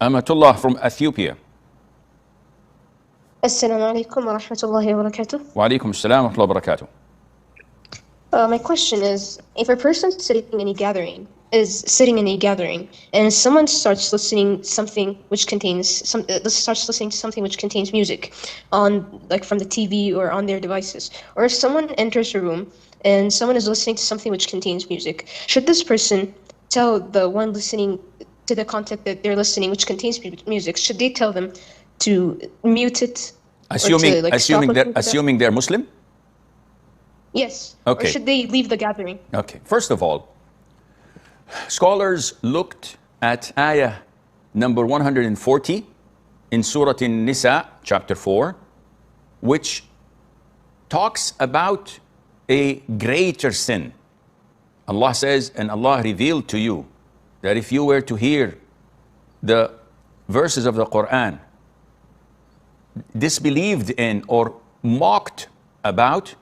Amatullah from Ethiopia. Assalamu alaikum wa rahmatullahi wa barakatuh. Wa alaikum assalam wa rahmatullahi wa barakatuh. My question is, if a person sitting in a gathering and someone starts listening to something which contains music on, like, from the TV or on their devices, or if someone enters a room and someone is listening to something which contains music, should this person tell the one listening to the content that they're listening which contains music, should they tell them to mute it? Assuming they're Muslim? Yes. Okay. Or should they leave the gathering? Okay. First of all, scholars looked at ayah number 140 in Surah An-Nisa, chapter 4, which talks about a greater sin. Allah says, and Allah revealed to you that if you were to hear the verses of the Qur'an disbelieved in or mocked about,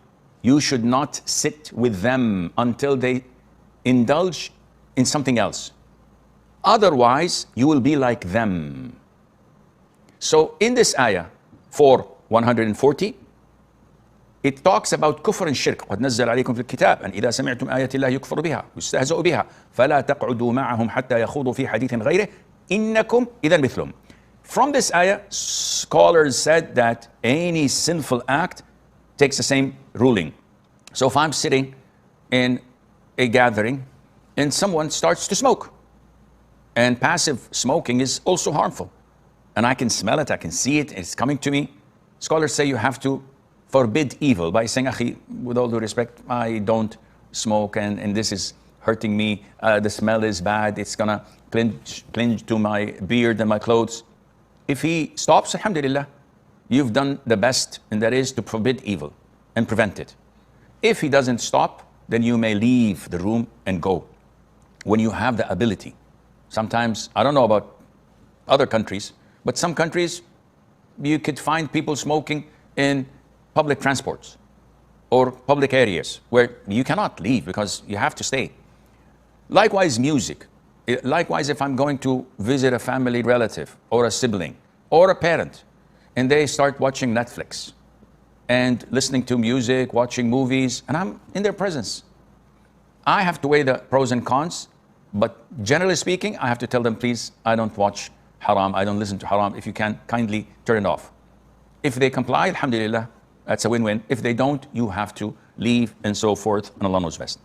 you should not sit with them until they indulge in something else. Otherwise, you will be like them. So in this ayah 4:140, it talks about كفر الشرك. قد نزل عليكم في الكتاب أن إذا سمعتم آيات الله يكفر بها ويستهزأ بها فلا تقعدوا معهم حتى يخوضوا في حديث غيره إنكم إذا مثلهم. From this ayah, scholars said that any sinful act takes the same ruling. So if I'm sitting in a gathering and someone starts to smoke, and passive smoking is also harmful, and I can smell it, I can see it, it's coming to me, scholars say you have to forbid evil by saying, Akhi, with all due respect, I don't smoke and this is hurting me, the smell is bad, it's gonna cling to my beard and my clothes. If he stops, alhamdulillah, you've done the best, and that is to forbid evil and prevent it. If he doesn't stop, then you may leave the room and go when you have the ability. Sometimes, I don't know about other countries, but some countries you could find people smoking in public transports or public areas where you cannot leave because you have to stay. Likewise, music. Likewise, if I'm going to visit a family relative or a sibling or a parent, and they start watching Netflix and listening to music, watching movies, and I'm in their presence, I have to weigh the pros and cons, but generally speaking, I have to tell them, please, I don't watch haram, I don't listen to haram. If you can, kindly turn it off. If they comply, alhamdulillah, that's a win-win. If they don't, you have to leave and so forth, and Allah knows best.